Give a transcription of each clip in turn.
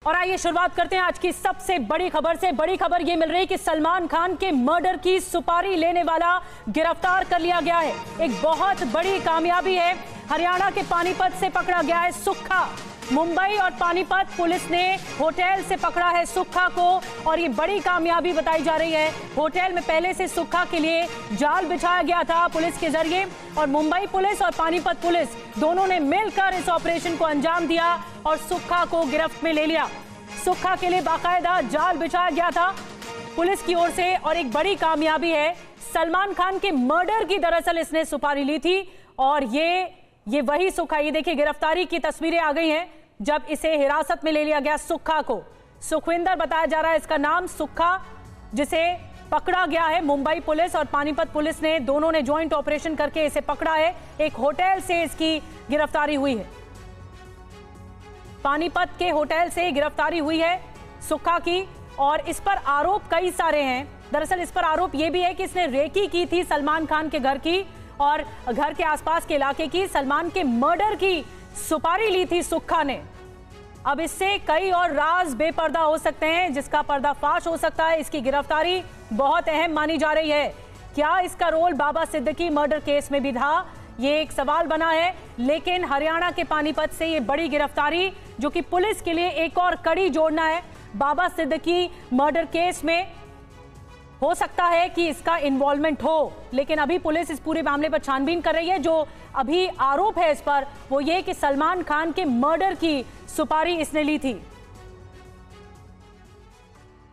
और आइए शुरुआत करते हैं आज की सबसे बड़ी खबर से। बड़ी खबर यह मिल रही है कि सलमान खान के मर्डर की सुपारी लेने वाला गिरफ्तार कर लिया गया है। एक बहुत बड़ी कामयाबी है। हरियाणा के पानीपत से पकड़ा गया है सुक्खा। मुंबई और पानीपत पुलिस ने होटल से पकड़ा है सुक्खा को और ये बड़ी कामयाबी बताई जा रही है। होटल में पहले से सुक्खा के लिए जाल बिछाया गया था पुलिस के जरिए और मुंबई पुलिस और पानीपत पुलिस दोनों ने मिलकर इस ऑपरेशन को अंजाम दिया और सुक्खा को गिरफ्त में ले लिया। सुक्खा के लिए बाकायदा जाल बिछाया गया था पुलिस की ओर से और एक बड़ी कामयाबी है। सलमान खान के मर्डर की दरअसल इसने सुपारी ली थी और ये वही सुक्खा। ये देखिए गिरफ्तारी की तस्वीरें आ गई हैं जब इसे हिरासत में ले लिया गया सुक्खा को। सुखविंदर बताया जा रहा है इसका नाम, सुक्खा, जिसे पकड़ा गया है। मुंबई पुलिस और पानीपत पुलिस ने दोनों ने ज्वाइंट ऑपरेशन करके इसे पकड़ा है। एक होटल से इसकी गिरफ्तारी हुई है। पानीपत के होटल से गिरफ्तारी हुई है सुक्खा की और इस पर आरोप कई सारे हैं। दरअसल इस पर आरोप यह भी है कि इसने रेकी की थी सलमान खान के घर की और घर के आसपास के इलाके की। सलमान के मर्डर की सुपारी ली थी सुक्खा ने। अब इससे कई और राज बेपर्दा हो सकते हैं जिसका पर्दाफाश हो सकता है। इसकी गिरफ्तारी बहुत अहम मानी जा रही है। क्या इसका रोल बाबा सिद्दीकी मर्डर केस में भी था, ये एक सवाल बना है। लेकिन हरियाणा के पानीपत से ये बड़ी गिरफ्तारी जो कि पुलिस के लिए एक और कड़ी जोड़ना है बाबा सिद्दीकी मर्डर केस में। हो सकता है कि इसका इन्वॉल्वमेंट हो, लेकिन अभी पुलिस इस पूरे मामले पर छानबीन कर रही है। जो अभी आरोप है इस पर वो ये कि सलमान खान के मर्डर की सुपारी इसने ली थी।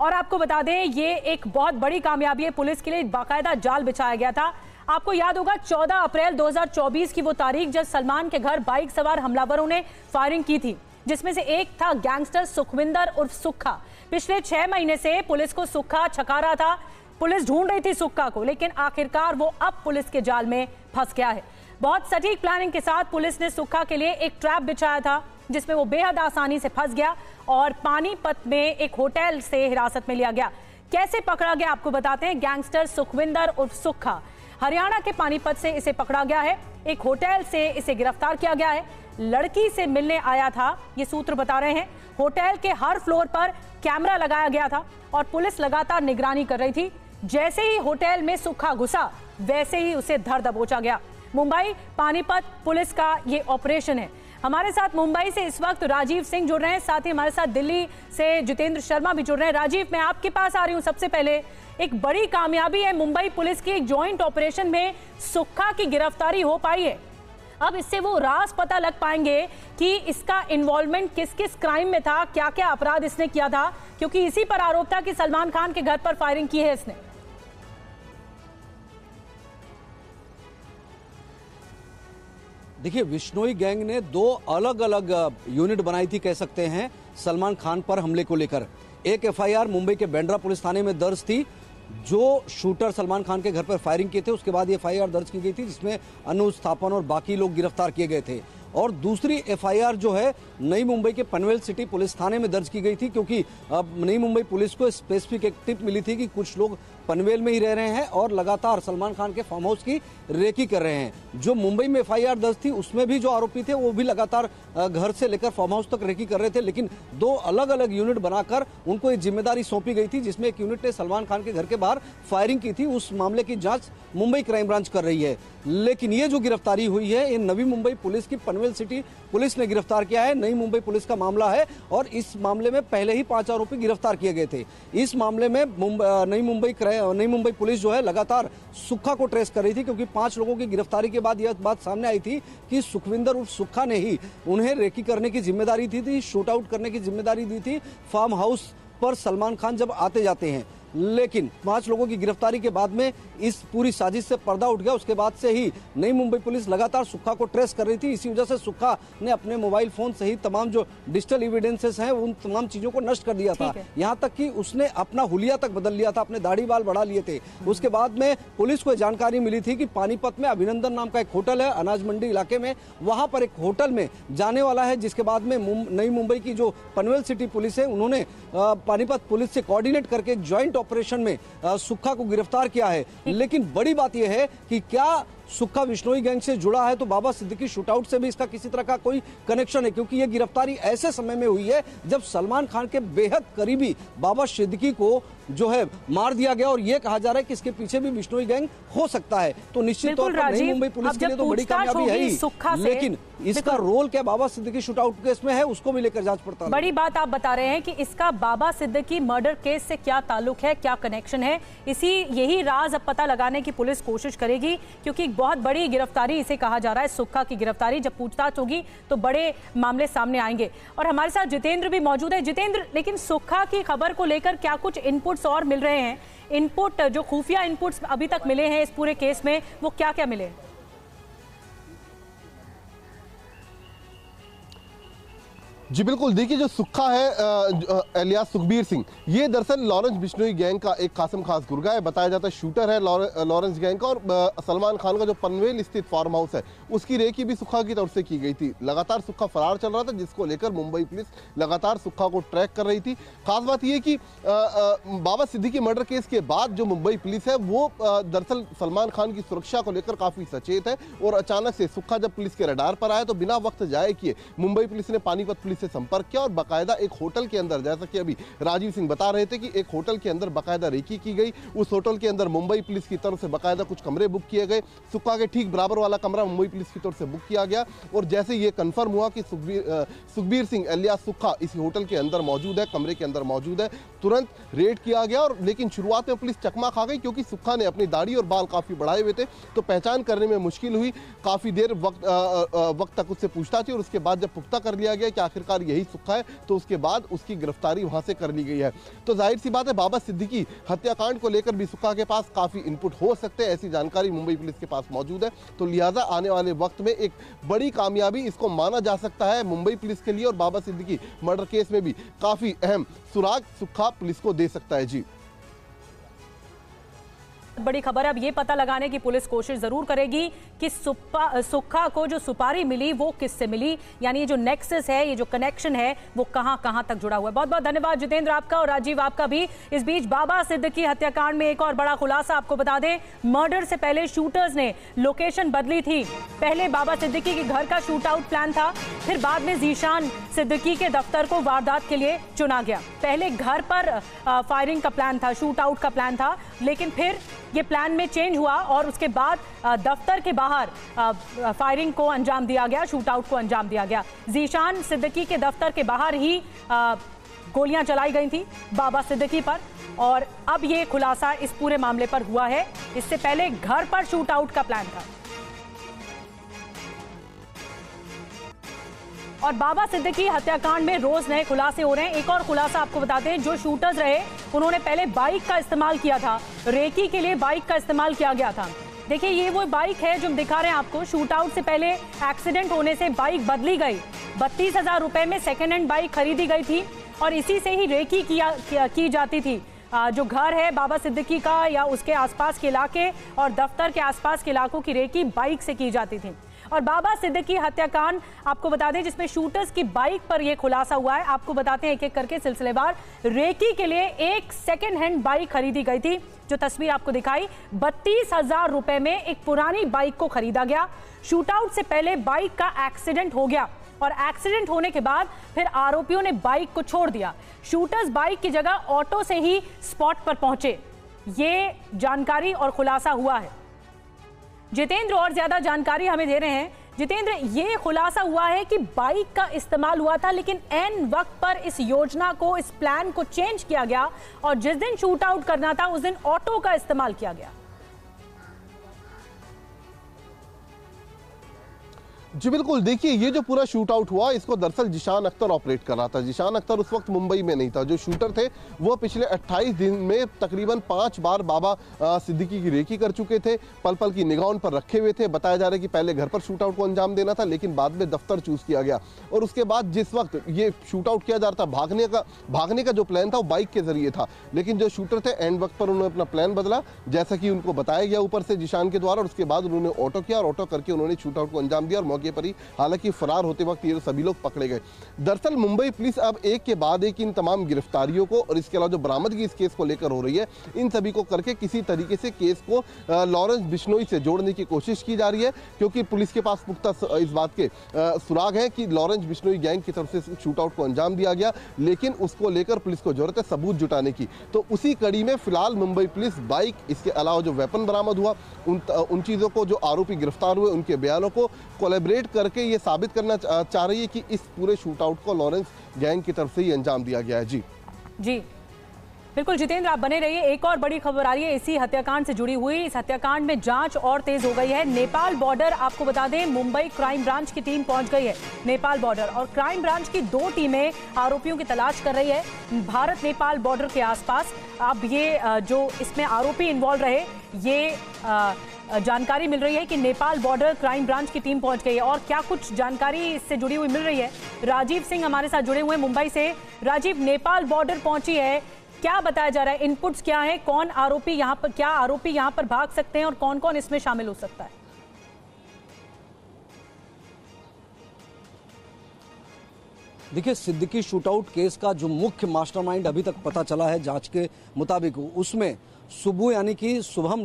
और आपको बता दें ये एक बहुत बड़ी कामयाबी है पुलिस के लिए। बाकायदा जाल बिछाया गया था। आपको याद होगा 14 अप्रैल 2024 की वो तारीख जब सलमान के घर बाइक सवार हमलावरों ने फायरिंग की थी, जिसमें से एक था गैंगस्टर सुखविंदर उर्फ सुक्खा। पिछले 6 महीने से पुलिस को सुक्खा छका रहा था। पुलिस ढूंढ रही थी सुक्खा को, लेकिन आखिरकार वो अब पुलिस के जाल में फंस गया है। बहुत सटीक प्लानिंग के साथ पुलिस ने सुक्खा के लिए एक ट्रैप बिछाया था जिसमें वो बेहद आसानी से फंस गया और पानीपत में एक होटल से हिरासत में लिया गया। कैसे पकड़ा गया आपको बताते हैं। गैंगस्टर सुखविंदर उर्फ सुक्खा हरियाणा के पानीपत से इसे पकड़ा गया है। एक होटल से इसे गिरफ्तार किया गया है। लड़की से मिलने आया था, ये सूत्र बता रहे हैं। होटल के हर फ्लोर पर कैमरा लगाया गया था और पुलिस लगातार निगरानी कर रही थी। जैसे ही होटल में सुक्खा घुसा वैसे ही उसे धर दबोचा गया। मुंबई पानीपत पुलिस का ये ऑपरेशन है। हमारे साथ मुंबई से इस वक्त राजीव सिंह जुड़ रहे हैं, साथ ही हमारे साथ दिल्ली से जितेंद्र शर्मा भी जुड़ रहे हैं। राजीव, मैं आपके पास आ रही हूं। सबसे पहले एक बड़ी कामयाबी है मुंबई पुलिस की, एक ज्वाइंट ऑपरेशन में सुक्खा की गिरफ्तारी हो पाई है। अब इससे वो राज पता लग पाएंगे कि इसका इन्वॉल्वमेंट किस किस क्राइम में था, क्या क्या अपराध इसने किया था, क्योंकि इसी पर आरोप था कि सलमान खान के घर पर फायरिंग की है इसने। देखिए, विश्नोई गैंग ने 2 अलग अलग यूनिट बनाई थी, कह सकते हैं, सलमान खान पर हमले को लेकर। एक एफआईआर मुंबई के बांद्रा पुलिस थाने में दर्ज थी। जो शूटर सलमान खान के घर पर फायरिंग किए थे उसके बाद ये एफआईआर दर्ज की गई थी जिसमें अनुज थापन और बाकी लोग गिरफ्तार किए गए थे। और दूसरी एफआईआर जो है नई मुंबई के पनवेल सिटी पुलिस थाने में दर्ज की गई थी, क्योंकि अब नई मुंबई पुलिस को स्पेसिफिक एक टिप मिली थी कि कुछ लोग पनवेल में ही रह रहे हैं और लगातार सलमान खान के फार्म हाउस की रेकी कर रहे हैं। जो मुंबई में एफआईआर दर्ज थी उसमें भी जो आरोपी थे वो भी लगातार घर से लेकर फार्म हाउस तक रेकी कर रहे थे, लेकिन 2 अलग अलग यूनिट बनाकर उनको एक जिम्मेदारी सौंपी गई थी, जिसमें एक यूनिट ने सलमान खान के घर के बाहर फायरिंग की थी। उस मामले की जांच मुंबई क्राइम ब्रांच कर रही है। लेकिन ये जो गिरफ्तारी हुई है ये नवी मुंबई पुलिस की पनवेल सिटी पुलिस ने गिरफ्तार किया है। नई मुंबई पुलिस का मामला है और इस मामले में पहले ही 5 आरोपी गिरफ्तार किए गए थे। इस मामले में नई मुंबई पुलिस जो है लगातार सुक्खा को ट्रेस कर रही थी, क्योंकि 5 लोगों की गिरफ्तारी के बाद यह बात सामने आई थी कि सुखविंदर उर्फ सुक्खा ने ही उन्हें रेकी करने की जिम्मेदारी दी थी, शूट आउट करने की जिम्मेदारी दी थी फार्म हाउस पर सलमान खान जब आते जाते हैं। लेकिन 5 लोगों की गिरफ्तारी के बाद में इस पूरी साजिश से पर्दा उठ गया। उसके बाद से ही नई मुंबई पुलिस लगातार सुक्खा को ट्रेस कर रही थी। इसी वजह से सुक्खा ने अपने मोबाइल फोन सहित तमाम जो डिजिटल एविडेंसेस हैं उन तमाम चीजों को नष्ट कर दिया था। यहां तक कि उसने अपना हुलिया तक बदल लिया था, अपने दाढ़ी बाल बढ़ा लिए थे। उसके बाद में पुलिस को जानकारी मिली थी कि पानीपत में अभिनंदन नाम का एक होटल है अनाज मंडी इलाके में, वहां पर एक होटल में जाने वाला है, जिसके बाद में नई मुंबई की जो पनवेल सिटी पुलिस है उन्होंने पानीपत पुलिस से कोऑर्डिनेट करके ज्वाइंट ऑपरेशन में सुक्खा को गिरफ्तार किया है। लेकिन बड़ी बात यह है कि क्या सुक्खा विश्नोई गैंग से जुड़ा है तो बाबा सिद्दीकी शूटआउट से भी इसका किसी तरह का कोई कनेक्शन है, क्योंकि ये गिरफ्तारी ऐसे समय में हुई है जब सलमान खान के बेहद करीबी बाबा सिद्दीकी को जो है मार दिया गया और ये कहा जा रहा है कि इसके पीछे भी विश्नोई गैंग हो सकता है। तो निश्चित तौर पर नई मुंबई पुलिस के लिए तो बड़ी कामयाबी है ही, लेकिन इसका रोल क्या बाबा सिद्दीकी शूटआउट केस में है उसको भी लेकर जांच पड़ताल। बड़ी बात आप बता रहे हैं कि इसका बाबा सिद्दीकी मर्डर केस से क्या ताल्लुक है, क्या कनेक्शन है, यही राज अब पता लगाने की पुलिस कोशिश करेगी, क्योंकि बहुत बड़ी गिरफ्तारी इसे कहा जा रहा है, सुक्खा की गिरफ्तारी। जब पूछताछ होगी तो बड़े मामले सामने आएंगे। और हमारे साथ जितेंद्र भी मौजूद है। जितेंद्र, लेकिन सुक्खा की खबर को लेकर क्या कुछ इनपुट्स और मिल रहे हैं? इनपुट जो खुफिया इनपुट्स अभी तक मिले हैं इस पूरे केस में, वो क्या क्या मिले? जी बिल्कुल, देखिए जो सुक्खा है एलियास सुखबीर सिंह, ये दरअसल लॉरेंस बिश्नोई गैंग का एक खासम खास गुर्गा है। बताया जाता है शूटर है लॉरेंस गैंग का, और सलमान खान का जो पनवेल स्थित फार्म हाउस है उसकी रेकी भी सुक्खा की तरफ से की गई थी। लगातार सुक्खा फरार चल रहा था, जिसको लेकर मुंबई पुलिस लगातार सुक्खा को ट्रैक कर रही थी। खास बात यह कि बाबा सिद्दीकी मर्डर केस के बाद जो मुंबई पुलिस है वो दरअसल सलमान खान की सुरक्षा को लेकर काफी सचेत है, और अचानक से सुक्खा जब पुलिस के रडार पर आया तो बिना वक्त जाए किए मुंबई पुलिस ने पानीपत पुलिस से संपर्क किया और बाकायदा एक होटल के अंदर, जैसा कि अभी राजीव सिंह बता रहे थे कि एक होटल के अंदर बाकायदा रेकी की गई। उस होटल के अंदर मुंबई पुलिस की तरफ से बाकायदा कुछ कमरे बुक किए गए। सुक्खा के ठीक बराबर वाला कमरा मुंबई पुलिस की तरफ से बुक किया गया, और जैसे ये कंफर्म हुआ कि सुखबीर सिंह एलियास सुक्खा इस होटल के अंदर मौजूद है, कमरे के अंदर मौजूद है, तुरंत रेड किया गया। और लेकिन शुरुआत में पुलिस चकमा खा गई, क्योंकि सुक्खा ने अपनी दाढ़ी और बाल काफी बढ़ाए हुए थे, तो पहचान करने में मुश्किल हुई। काफी देर वक्त तक उससे पूछताछ हुई, और उसके बाद जब पुख्ता कर लिया गया कि आखिरकार यही सुक्खा है, तो उसके बाद उसकी गिरफ्तारी वहां से कर ली गई है। तो जाहिर सी बात है बाबा सिद्दीकी हत्याकांड को लेकर भी सुक्खा के पास काफी इनपुट हो सकते हैं, ऐसी जानकारी मुंबई पुलिस के पास मौजूद है। तो लिहाजा आने वाले वक्त में एक बड़ी कामयाबी इसको माना जा सकता है मुंबई पुलिस के लिए, और बाबा सिद्दीकी मर्डर केस में भी काफी अहम सुराग सुक्खा पुलिस को दे सकता है। जी बड़ी खबर है, अब ये पता लगाने की पुलिस कोशिश जरूर करेगी कि सुक्खा को जो सुपारी मिली वो किससे मिली, यानी ये जो नेक्सस है, ये जो कनेक्शन है, वो कहां कहां तक जुड़ा हुआ है। बहुत बहुत धन्यवाद जितेंद्र आपका, और राजीव आपका भी। इस बीच बाबा सिद्दीकी हत्याकांड में एक और बड़ा खुलासा आपको बता दें। मर्डर से पहले शूटर्स ने लोकेशन बदली थी। पहले बाबा सिद्दीकी के घर का शूट आउट प्लान था, फिर बाद में जीशान सिद्दीकी के दफ्तर को वारदात के लिए चुना गया। पहले घर पर फायरिंग का प्लान था, शूट आउट का प्लान था, लेकिन फिर ये प्लान में चेंज हुआ और उसके बाद दफ्तर के बाहर फायरिंग को अंजाम दिया गया, शूट आउट को अंजाम दिया गया। जीशान सिद्दीकी के दफ्तर के बाहर ही गोलियां चलाई गई थी बाबा सिद्दीकी पर, और अब ये खुलासा इस पूरे मामले पर हुआ है। इससे पहले घर पर शूट आउट का प्लान था। और बाबा सिद्दीकी हत्याकांड में रोज नए खुलासे हो रहे हैं। एक और खुलासा आपको बताते हैं, जो शूटर्स रहे उन्होंने पहले बाइक का इस्तेमाल किया था, रेकी के लिए बाइक का इस्तेमाल किया गया था। देखिए ये वो बाइक है जो हम दिखा रहे हैं आपको। शूट आउट से पहले एक्सीडेंट होने से बाइक बदली गई, 32,000 रुपए में सेकेंड हैंड बाइक खरीदी गई थी, और इसी से ही रेकी की जाती थी। जो घर है बाबा सिद्दीकी का या उसके आसपास के इलाके और दफ्तर के आसपास के इलाकों की रेकी बाइक से की जाती थी। और बाबा सिद्दीकी हत्याकांड आपको बता दें जिसमें शूटर्स की बाइक पर यह खुलासा हुआ है। आपको बताते हैं एक एक करके सिलसिलेवार। रेकी के लिए एक सेकेंड हैंड बाइक खरीदी गई थी, जो तस्वीर आपको दिखाई, 32,000 रुपए में एक पुरानी बाइक को खरीदा गया। शूटआउट से पहले बाइक का एक्सीडेंट हो गया, और एक्सीडेंट होने के बाद फिर आरोपियों ने बाइक को छोड़ दिया। शूटर्स बाइक की जगह ऑटो से ही स्पॉट पर पहुंचे, ये जानकारी और खुलासा हुआ है। जितेंद्र और ज्यादा जानकारी हमें दे रहे हैं। जितेंद्र, ये खुलासा हुआ है कि बाइक का इस्तेमाल हुआ था, लेकिन एन वक्त पर इस योजना को, इस प्लान को चेंज किया गया, और जिस दिन शूट आउट करना था उस दिन ऑटो का इस्तेमाल किया गया। जी बिल्कुल, देखिए ये जो पूरा शूट आउट हुआ इसको दरअसल जिशान अख्तर ऑपरेट कर रहा था। जिशान अख्तर उस वक्त मुंबई में नहीं था। जो शूटर थे वो पिछले 28 दिन में तकरीबन 5 बार बाबा सिद्दीकी की रेकी कर चुके थे, पल पल की निगाह उन पर रखे हुए थे। बताया जा रहा है कि पहले घर पर शूट आउट को अंजाम देना था, लेकिन बाद में दफ्तर चूज किया गया, और उसके बाद जिस वक्त ये शूट आउट किया जा रहा था, भागने का जो प्लान था वो बाइक के जरिए था, लेकिन जो शूटर थे एंड वक्त पर उन्होंने अपना प्लान बदला, जैसा कि उनको बताया गया ऊपर से जिशान के द्वारा, और उसके बाद उन्होंने ऑटो किया, और ऑटो करके उन्होंने शूट आउट को अंजाम दिया और मौके पर ही। हालांकि फरार होते वक्त ये सभी लोग पकड़े गए। दरअसल मुंबई पुलिस अब एक के बाद एक इन तमाम गिरफ्तारियों को और इसके अलावा जो बरामदगी इस केस को लेकर हो रही है, इन सभी को करके किसी तरीके से केस को लॉरेंस बिश्नोई से जोड़ने की कोशिश की जा रही है, क्योंकि पुलिस के पास पुख्ता इस बात के सुराग है कि लॉरेंस बिश्नोई गैंग की तरफ से शूटआउट को अंजाम दिया गया, लेकिन उसको लेकर पुलिस को जरूरत है सबूत जुटाने की। तो उसी कड़ी में फिलहाल मुंबई पुलिस बाइक, इसके अलावा जो वेपन बरामद हुआ, उन चीज़ों को, जो आरोपी गिरफ्तार हुए उनके बयानों को कोलैबोरेट करके ये साबित करना चाह रही है कि इस पूरे शूटआउट को लॉरेंस गैंग की तरफ से ही अंजाम दिया गया है। जी बिल्कुल जितेंद्र, आप बने रहिए। एक और बड़ी खबर आ रही है इसी हत्याकांड से जुड़ी हुई। इस हत्याकांड में जांच और तेज हो गई है। नेपाल बॉर्डर, आपको बता दें, मुंबई क्राइम ब्रांच की टीम पहुंच गई है नेपाल बॉर्डर, और क्राइम ब्रांच की 2 टीमें आरोपियों की तलाश कर रही है भारत नेपाल बॉर्डर के आसपास। अब ये जो इसमें आरोपी इन्वॉल्व रहे, ये जानकारी मिल रही है कि नेपाल बॉर्डर क्राइम ब्रांच की टीम पहुंच गई है। और क्या कुछ जानकारी इससे जुड़ी हुई मिल रही है, राजीव सिंह हमारे साथ जुड़े हुए मुंबई से। राजीव, नेपाल बॉर्डर पहुंची है, क्या बताया जा रहा है, इनपुट्स क्या है, कौन आरोपी यहाँ पर, क्या आरोपी यहाँ पर भाग सकते हैं और कौन कौन इसमें शामिल हो सकता है? देखिए, सिद्दीकी शूटआउट केस का जो मुख्य मास्टरमाइंड अभी तक पता चला है जांच के मुताबिक, उसमें सुबु यानी कि शुभम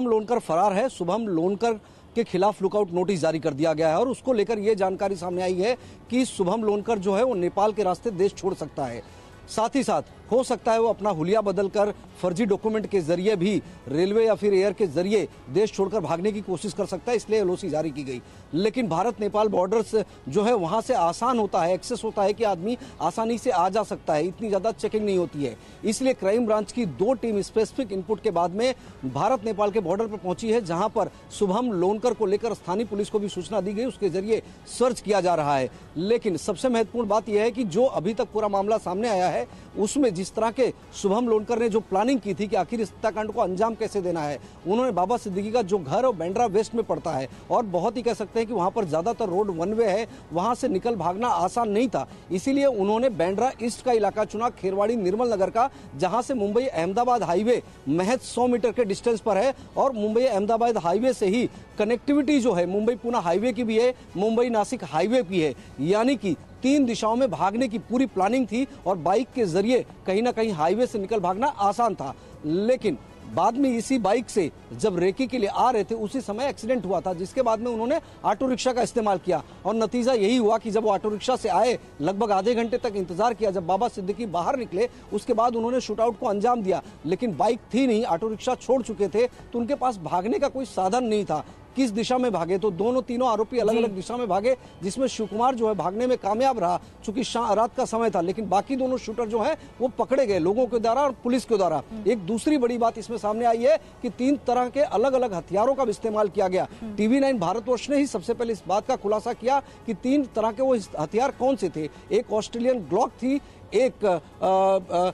लोनकर फरार है। शुभम लोनकर के खिलाफ लुकआउट नोटिस जारी कर दिया गया है और उसको लेकर यह जानकारी सामने आई है कि शुभम लोनकर जो है वो नेपाल के रास्ते देश छोड़ सकता है। साथ ही साथ हो सकता है वो अपना हुलिया बदलकर फर्जी डॉक्यूमेंट के जरिए भी रेलवे या फिर एयर के जरिए देश छोड़कर भागने की कोशिश कर सकता है, इसलिए एलओसी जारी की गई। लेकिन भारत नेपाल बॉर्डर से जो है वहां से आसान होता है, एक्सेस होता है कि आदमी आसानी से आ जा सकता है, इतनी ज्यादा चेकिंग नहीं होती है। इसलिए क्राइम ब्रांच की 2 टीम स्पेसिफिक इनपुट के बाद में भारत नेपाल के बॉर्डर पर पहुंची है, जहां पर शुभम लोनकर को लेकर स्थानीय पुलिस को भी सूचना दी गई, उसके जरिए सर्च किया जा रहा है। लेकिन सबसे महत्वपूर्ण बात यह है कि जो अभी तक पूरा मामला सामने आया है, उसमें जिस तरह के शुभम लोनकर ने जो प्लानिंग की थी कि आखिर इस हत्याकांड को अंजाम कैसे देना है, उन्होंने बाबा सिद्दीकी का जो घर और बैंड्रा वेस्ट में पड़ता है और बहुत ही कह सकते हैं कि वहां पर ज्यादातर रोड वन वे है, वहां से निकल भागना आसान नहीं था, इसीलिए उन्होंने बैंड्रा ईस्ट का इलाका चुना, खेरवाड़ी निर्मल नगर का, जहां से मुंबई अहमदाबाद हाईवे महज 100 मीटर के डिस्टेंस पर है और मुंबई अहमदाबाद हाईवे से ही कनेक्टिविटी जो है मुंबई पुणे हाईवे की भी है, मुंबई नासिक हाईवे की है, यानी कि 3 दिशाओं में भागने की पूरी प्लानिंग थी और बाइक के जरिए कहीं ना कहीं हाईवे से निकल भागना आसान था। लेकिन बाद में इसी बाइक से जब रेकी के लिए आ रहे थे उसी समय एक्सीडेंट हुआ था, जिसके बाद में उन्होंने ऑटो रिक्शा का इस्तेमाल किया और नतीजा यही हुआ कि जब वो ऑटो रिक्शा से आए, लगभग आधे घंटे तक इंतजार किया, जब बाबा सिद्दीकी बाहर निकले उसके बाद उन्होंने शूटआउट को अंजाम दिया। लेकिन बाइक थी नहीं, ऑटो रिक्शा छोड़ चुके थे, तो उनके पास भागने का कोई साधन नहीं था। किस दिशा में भागे, तो तीनों आरोपी अलग अलग दिशा में भागे, जिसमें शिवकुमार जो है भागने में कामयाब रहा चूंकि रात का समय था, लेकिन बाकी दोनों शूटर जो है वो पकड़े गए लोगों के द्वारा और पुलिस के द्वारा। एक दूसरी बड़ी बात इसमें सामने आई है कि 3 तरह के अलग अलग हथियारों का इस्तेमाल किया गया। TV9 भारतवर्ष ने ही सबसे पहले इस बात का खुलासा किया कि 3 तरह के वो हथियार कौन से थे। एक ऑस्ट्रेलियन ग्लॉक थी, एक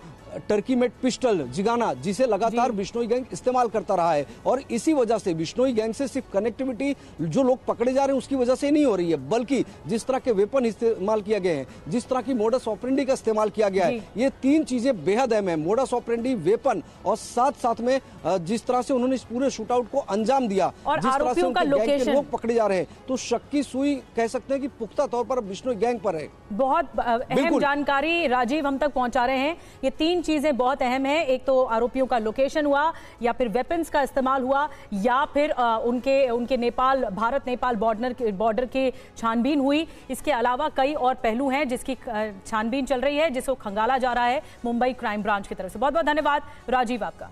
टर्की मेड पिस्टल जिगाना, जिसे लगातार बिश्नोई गैंग इस्तेमाल करता रहा है और इसी वजह से बिश्नोई गैंग से सिर्फ कनेक्टिविटी जो लोग पकड़े जा रहे हैं उसकी वजह से नहीं हो रही है, बल्कि जिस तरह के वेपन इस्तेमाल किया गए हैं, जिस तरह की मोडस ऑपरेंडी का इस्तेमाल किया गया है, ये 3 चीजें बेहद अहम है। मोडस ऑपरेंडी, वेपन और साथ में जिस तरह से उन्होंने इस पूरे शूटआउट को अंजाम दिया और जिस तरह से उनके गैंग के लोग पकड़े जा रहे हैं, तो शक की सुई कह सकते हैं कि पुख्ता तौर पर बिश्नोई गैंग पर है। बहुत अहम जानकारी राजीव हम तक पहुंचा रहे हैं। ये 3 चीजें बहुत अहम है, एक तो आरोपियों का लोकेशन हुआ, या फिर वेपन्स का इस्तेमाल हुआ, या फिर उनके भारत नेपाल बॉर्डर की छानबीन हुई। इसके अलावा कई और पहलू हैं जिसकी छानबीन चल रही है, जिसको खंगाला जा रहा है मुंबई क्राइम ब्रांच की तरफ से। बहुत बहुत धन्यवाद राजीव आपका।